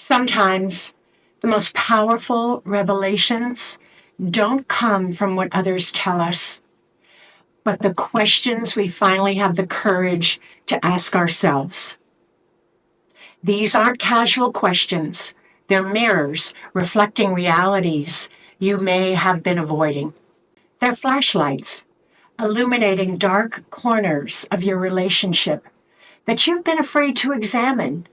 Sometimes the most powerful revelations don't come from what others tell us, but the questions we finally have the courage to ask ourselves. These aren't casual questions. They're mirrors reflecting realities you may have been avoiding. They're flashlights illuminating dark corners of your relationship that you've been afraid to examine.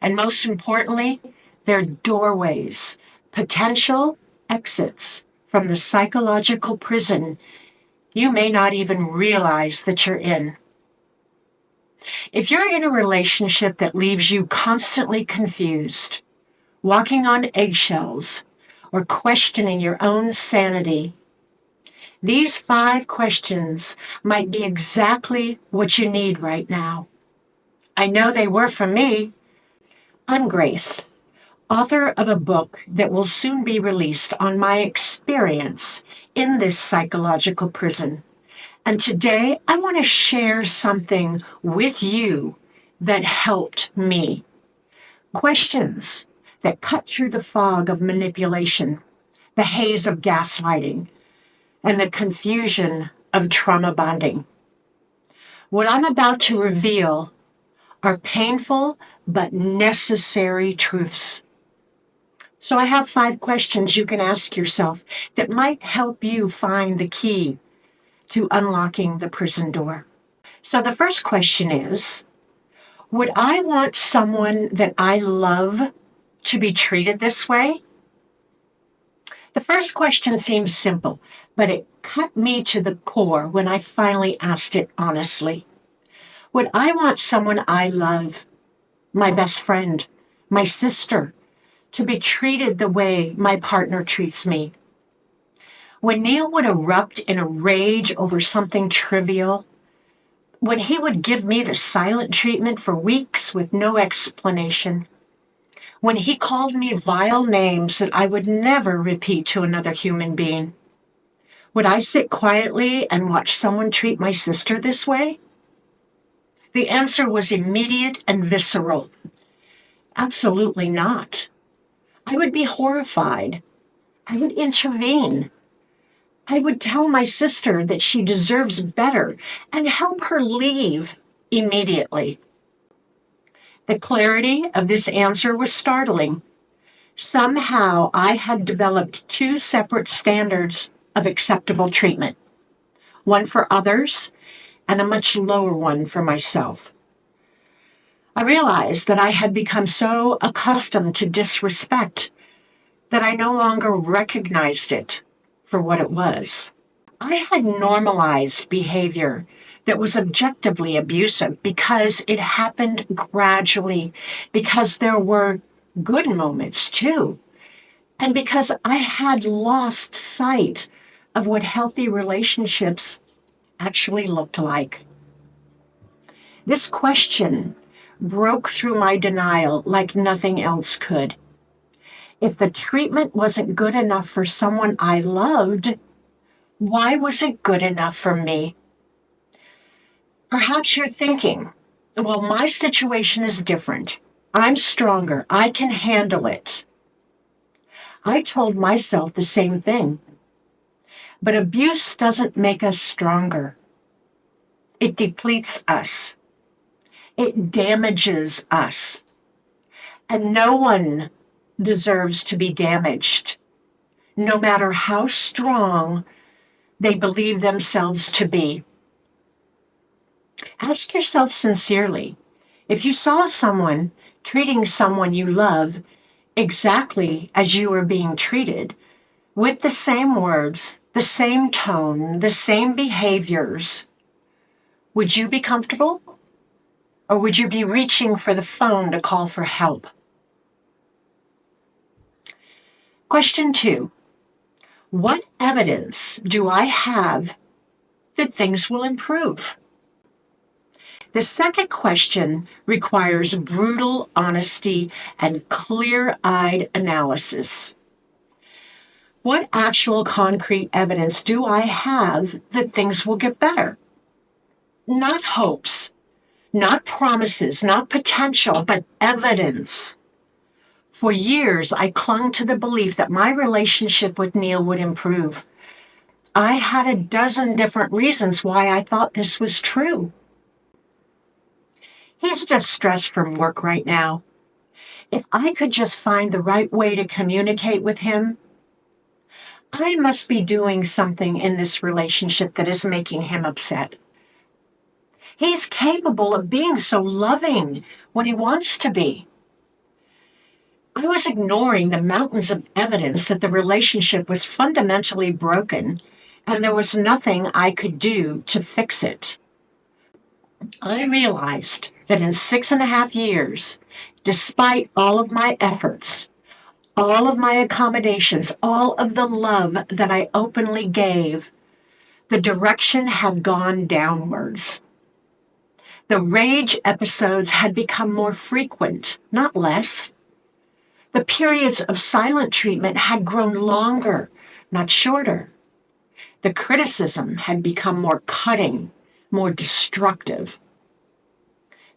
And most importantly, they're doorways, potential exits from the psychological prison you may not even realize that you're in. If you're in a relationship that leaves you constantly confused, walking on eggshells, or questioning your own sanity, these 5 questions might be exactly what you need right now. I know they were for me. I'm Grace, author of a book that will soon be released on my experience in this psychological prison. And today I want to share something with you that helped me. Questions that cut through the fog of manipulation, the haze of gaslighting, and the confusion of trauma bonding. What I'm about to reveal are painful but necessary truths. So I have 5 questions you can ask yourself that might help you find the key to unlocking the prison door. So the first question is, would I want someone that I love to be treated this way? The first question seems simple, but it cut me to the core when I finally asked it honestly. Would I want someone I love, my best friend, my sister, to be treated the way my partner treats me? When Neil would erupt in a rage over something trivial, when he would give me the silent treatment for weeks with no explanation, when he called me vile names that I would never repeat to another human being, would I sit quietly and watch someone treat my sister this way? The answer was immediate and visceral. Absolutely not. I would be horrified. I would intervene. I would tell my sister that she deserves better and help her leave immediately. The clarity of this answer was startling. Somehow I had developed 2 separate standards of acceptable treatment, one for others and a much lower one for myself. I realized that I had become so accustomed to disrespect that I no longer recognized it for what it was. I had normalized behavior that was objectively abusive because it happened gradually, because there were good moments too, and because I had lost sight of what healthy relationships actually looked like. This question broke through my denial like nothing else could. If the treatment wasn't good enough for someone I loved, why was it good enough for me? Perhaps you're thinking, well, my situation is different. I'm stronger. I can handle it. I told myself the same thing. But abuse doesn't make us stronger. It depletes us. It damages us. And no one deserves to be damaged, no matter how strong they believe themselves to be. Ask yourself sincerely, if you saw someone treating someone you love exactly as you were being treated, with the same words, the same tone, the same behaviors, would you be comfortable? Or would you be reaching for the phone to call for help? Question 2. What evidence do I have that things will improve? The second question requires brutal honesty and clear-eyed analysis. What actual concrete evidence do I have that things will get better? Not hopes, not promises, not potential, but evidence. For years, I clung to the belief that my relationship with Neil would improve. I had a dozen different reasons why I thought this was true. He's just stressed from work right now. If I could just find the right way to communicate with him, I must be doing something in this relationship that is making him upset. He's capable of being so loving when he wants to be. I was ignoring the mountains of evidence that the relationship was fundamentally broken and there was nothing I could do to fix it. I realized that in 6.5 years, despite all of my efforts, all of my accommodations, all of the love that I openly gave, the direction had gone downwards. The rage episodes had become more frequent, not less. The periods of silent treatment had grown longer, not shorter. The criticism had become more cutting, more destructive.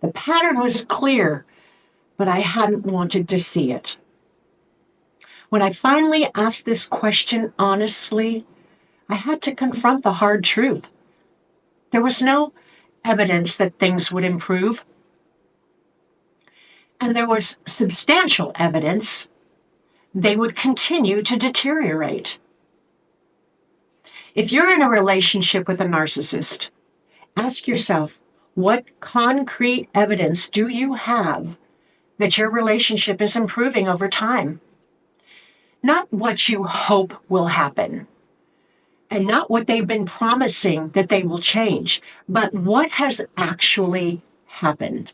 The pattern was clear, but I hadn't wanted to see it. When I finally asked this question honestly, I had to confront the hard truth. There was no evidence that things would improve. And there was substantial evidence they would continue to deteriorate. If you're in a relationship with a narcissist, ask yourself, what concrete evidence do you have that your relationship is improving over time? Not what you hope will happen, and not what they've been promising that they will change, but what has actually happened.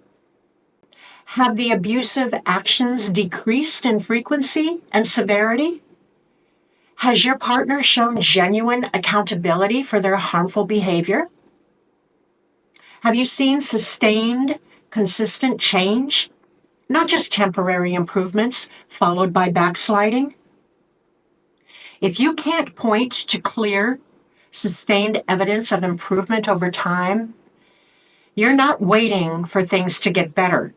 Have the abusive actions decreased in frequency and severity? Has your partner shown genuine accountability for their harmful behavior? Have you seen sustained, consistent change? Not just temporary improvements followed by backsliding? If you can't point to clear, sustained evidence of improvement over time, you're not waiting for things to get better.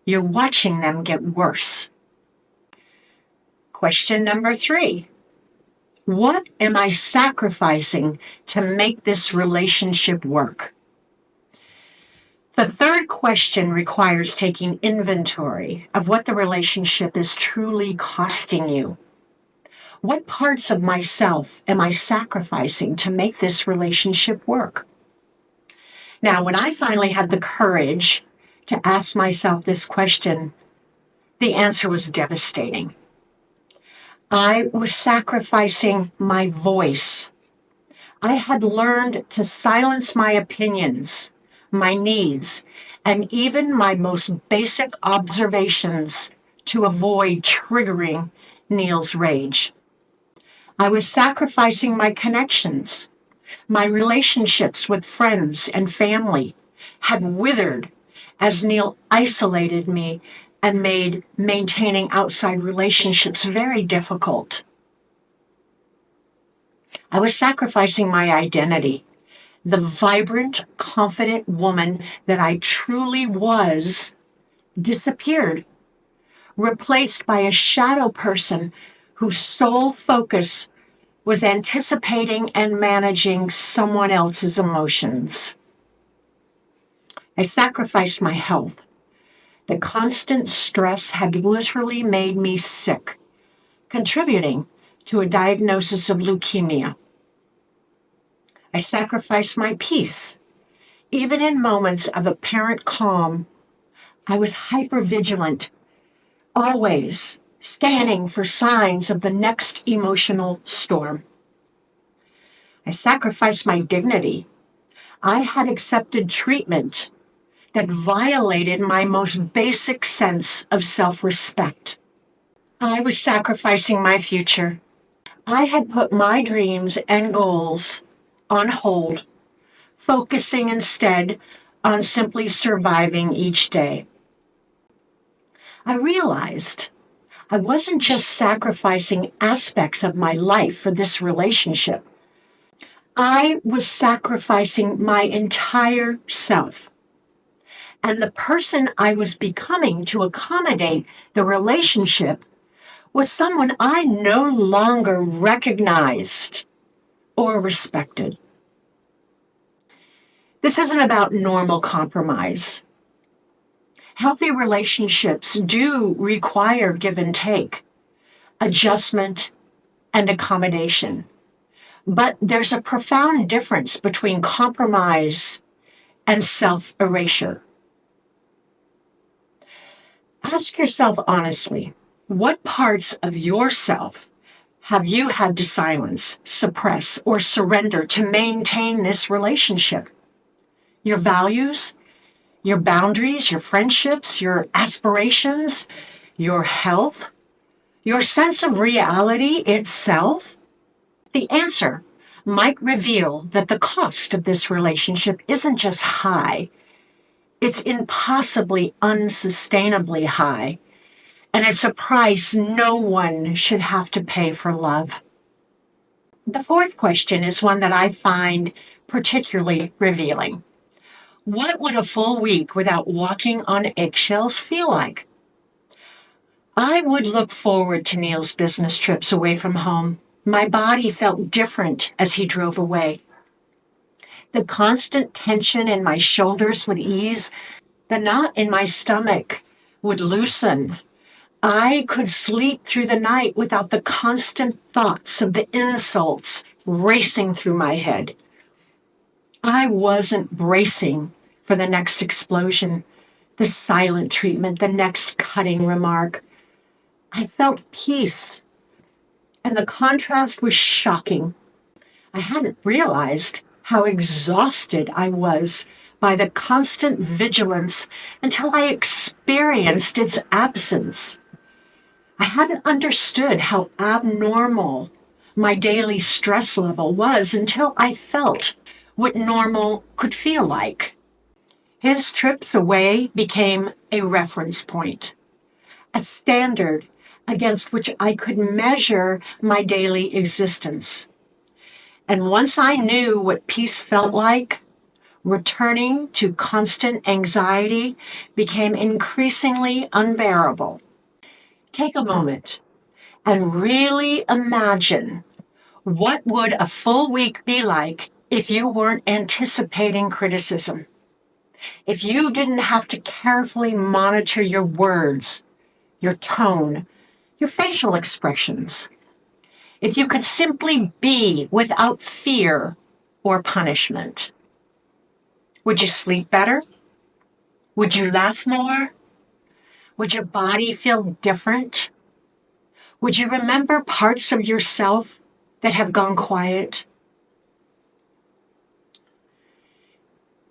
You're watching them get worse. Question number 3. What am I sacrificing to make this relationship work? The third question requires taking inventory of what the relationship is truly costing you. What parts of myself am I sacrificing to make this relationship work? Now, when I finally had the courage to ask myself this question, the answer was devastating. I was sacrificing my voice. I had learned to silence my opinions, my needs, and even my most basic observations to avoid triggering Neil's rage. I was sacrificing my connections. My relationships with friends and family had withered as Neil isolated me and made maintaining outside relationships very difficult. I was sacrificing my identity. The vibrant, confident woman that I truly was disappeared, replaced by a shadow person whose sole focus was anticipating and managing someone else's emotions. I sacrificed my health. The constant stress had literally made me sick, contributing to a diagnosis of leukemia. I sacrificed my peace. Even in moments of apparent calm, I was hypervigilant, always scanning for signs of the next emotional storm. I sacrificed my dignity. I had accepted treatment that violated my most basic sense of self-respect. I was sacrificing my future. I had put my dreams and goals on hold, focusing instead on simply surviving each day. I realized I wasn't just sacrificing aspects of my life for this relationship. I was sacrificing my entire self. And the person I was becoming to accommodate the relationship was someone I no longer recognized or respected. This isn't about normal compromise. Healthy relationships do require give and take, adjustment, and accommodation. But there's a profound difference between compromise and self-erasure. Ask yourself honestly, what parts of yourself have you had to silence, suppress, or surrender to maintain this relationship? Your values, your boundaries, your friendships, your aspirations, your health, your sense of reality itself? The answer might reveal that the cost of this relationship isn't just high, it's impossibly unsustainably high, and it's a price no one should have to pay for love. The fourth question is one that I find particularly revealing. What would a full week without walking on eggshells feel like? I would look forward to Neil's business trips away from home. My body felt different as he drove away. The constant tension in my shoulders would ease. The knot in my stomach would loosen. I could sleep through the night without the constant thoughts of the insults racing through my head. I wasn't bracing for the next explosion, the silent treatment, the next cutting remark. I felt peace, and the contrast was shocking. I hadn't realized how exhausted I was by the constant vigilance until I experienced its absence. I hadn't understood how abnormal my daily stress level was until I felt what normal could feel like. His trips away became a reference point, a standard against which I could measure my daily existence. And once I knew what peace felt like, returning to constant anxiety became increasingly unbearable. Take a moment and really imagine what would a full week be like if you weren't anticipating criticism, if you didn't have to carefully monitor your words, your tone, your facial expressions, if you could simply be without fear or punishment. Would you sleep better? Would you laugh more? Would your body feel different? Would you remember parts of yourself that have gone quiet?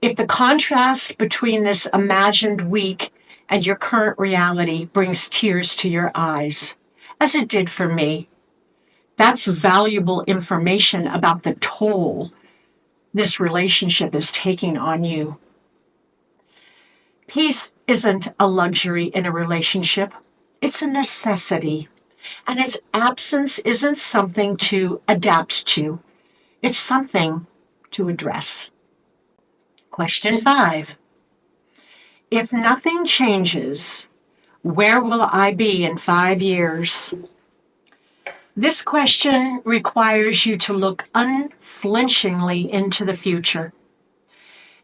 If the contrast between this imagined week and your current reality brings tears to your eyes, as it did for me, that's valuable information about the toll this relationship is taking on you. Peace isn't a luxury in a relationship. It's a necessity. And its absence isn't something to adapt to. It's something to address. Question 5. If nothing changes, where will I be in 5 years? This question requires you to look unflinchingly into the future.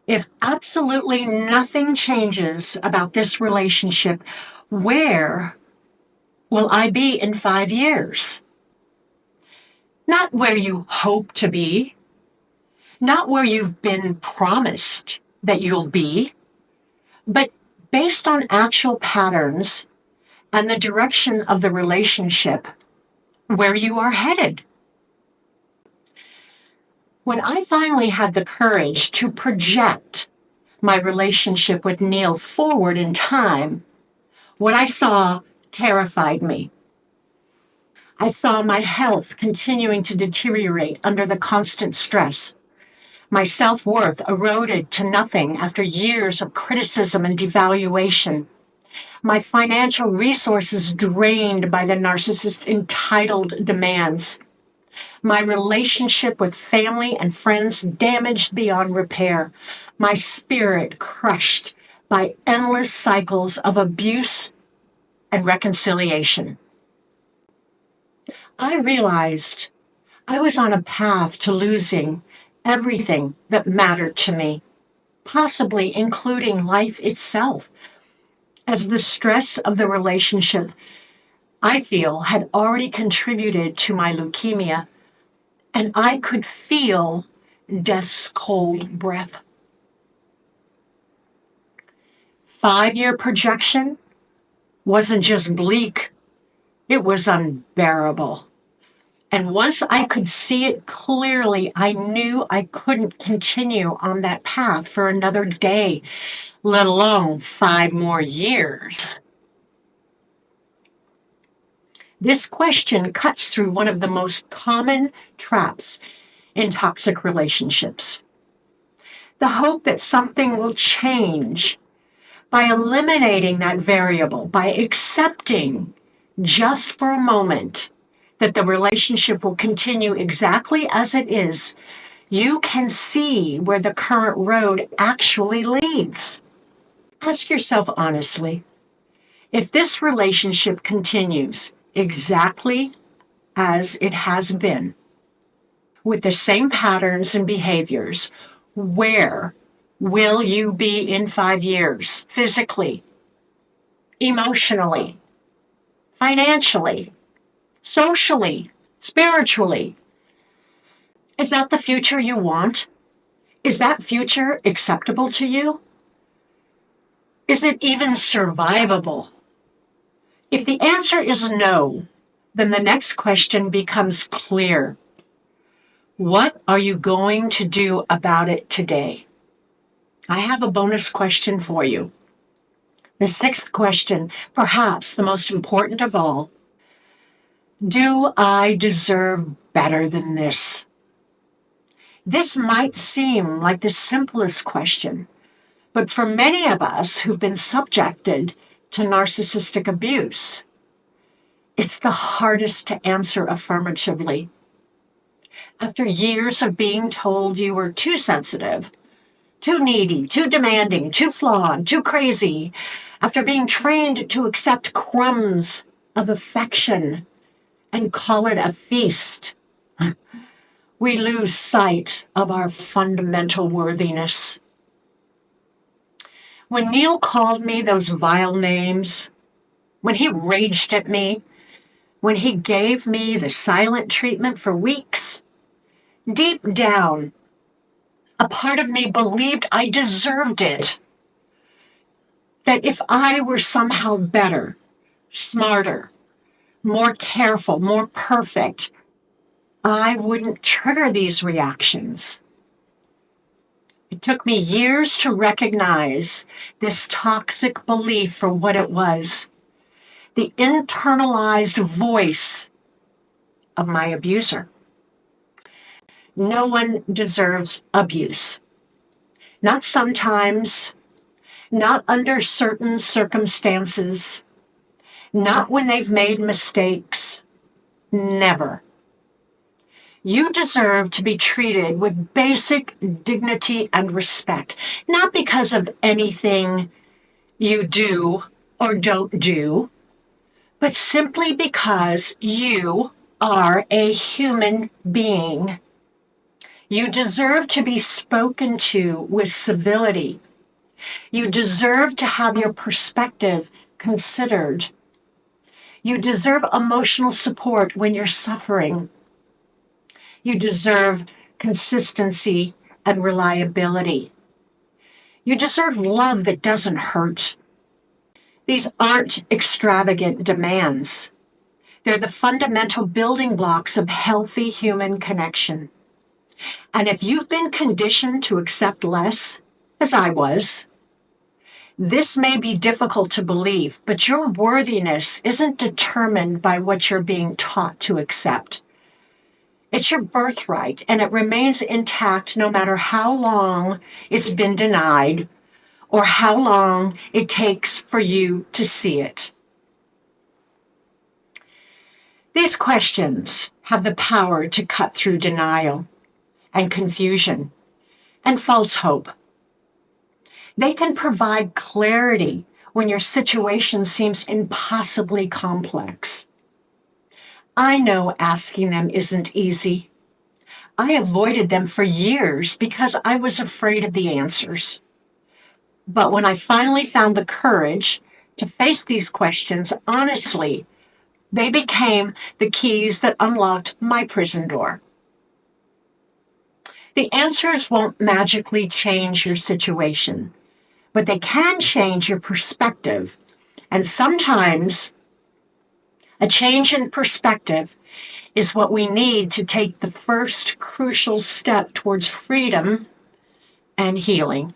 If absolutely nothing changes about this relationship, where will I be in 5 years? Not where you hope to be, not where you've been promised that you'll be, but based on actual patterns and the direction of the relationship, where you are headed. When I finally had the courage to project my relationship with Neil forward in time, what I saw terrified me. I saw my health continuing to deteriorate under the constant stress. My self-worth eroded to nothing after years of criticism and devaluation. My financial resources drained by the narcissist's entitled demands. My relationship with family and friends damaged beyond repair. My spirit crushed by endless cycles of abuse and reconciliation. I realized I was on a path to losing everything that mattered to me, possibly including life itself, as the stress of the relationship I feel had already contributed to my leukemia, and I could feel death's cold breath. 5-year projection wasn't just bleak, it was unbearable. And once I could see it clearly, I knew I couldn't continue on that path for another day, let alone 5 more years. This question cuts through one of the most common traps in toxic relationships. The hope that something will change by eliminating that variable, by accepting just for a moment that the relationship will continue exactly as it is, you can see where the current road actually leads. Ask yourself honestly, if this relationship continues exactly as it has been, with the same patterns and behaviors, where will you be in 5 years? Physically, emotionally, financially, socially, spiritually? Is that the future you want? Is that future acceptable to you? Is it even survivable? If the answer is no, then the next question becomes clear. What are you going to do about it today? I have a bonus question for you. The 6th question, perhaps the most important of all. Do I deserve better than this? This might seem like the simplest question, but for many of us who've been subjected to narcissistic abuse, it's the hardest to answer affirmatively. After years of being told you were too sensitive, too needy, too demanding, too flawed, too crazy, after being trained to accept crumbs of affection and call it a feast, we lose sight of our fundamental worthiness. When Neil called me those vile names, when he raged at me, when he gave me the silent treatment for weeks, deep down, a part of me believed I deserved it. That if I were somehow better, smarter, more careful, more perfect, I wouldn't trigger these reactions. It took me years to recognize this toxic belief for what it was, the internalized voice of my abuser. No one deserves abuse. Not sometimes, not under certain circumstances, not when they've made mistakes. Never. You deserve to be treated with basic dignity and respect, not because of anything you do or don't do, but simply because you are a human being. You deserve to be spoken to with civility. You deserve to have your perspective considered. You deserve emotional support when you're suffering. You deserve consistency and reliability. You deserve love that doesn't hurt. These aren't extravagant demands. They're the fundamental building blocks of healthy human connection. And if you've been conditioned to accept less, as I was, this may be difficult to believe, but your worthiness isn't determined by what you're being taught to accept. It's your birthright, and it remains intact no matter how long it's been denied or how long it takes for you to see it. These questions have the power to cut through denial and confusion and false hope. They can provide clarity when your situation seems impossibly complex. I know asking them isn't easy. I avoided them for years because I was afraid of the answers. But when I finally found the courage to face these questions honestly, they became the keys that unlocked my prison door. The answers won't magically change your situation, but they can change your perspective. And sometimes a change in perspective is what we need to take the first crucial step towards freedom and healing.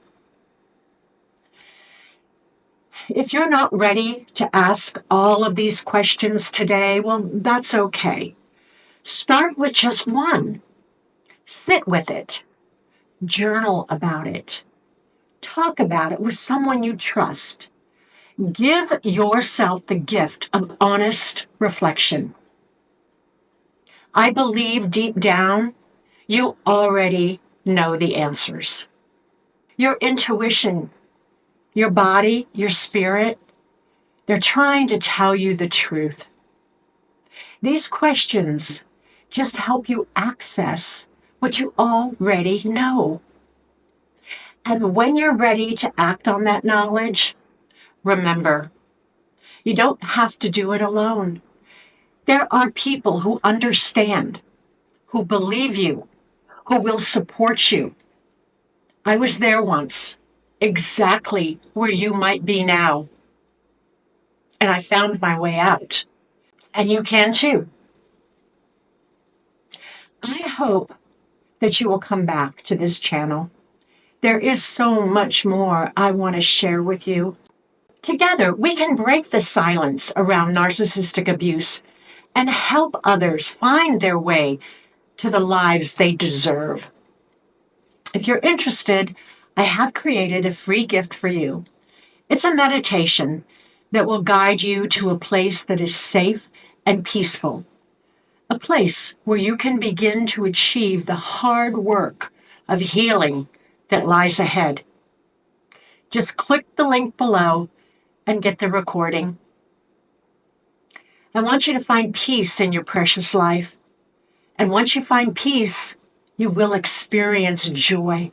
If you're not ready to ask all of these questions today, well, that's okay. Start with just one. Sit with it. Journal about it. Talk about it with someone you trust. Give yourself the gift of honest reflection. I believe deep down, you already know the answers. Your intuition, your body, your spirit, they're trying to tell you the truth. These questions just help you access what you already know. And when you're ready to act on that knowledge, remember, you don't have to do it alone. There are people who understand, who believe you, who will support you. I was there once, exactly where you might be now. And I found my way out. And you can too. I hope that you will come back to this channel. There is so much more I want to share with you. Together, we can break the silence around narcissistic abuse and help others find their way to the lives they deserve. If you're interested, I have created a free gift for you. It's a meditation that will guide you to a place that is safe and peaceful, a place where you can begin to achieve the hard work of healing that lies ahead. Just click the link below and get the recording. I want you to find peace in your precious life. And once you find peace, you will experience joy.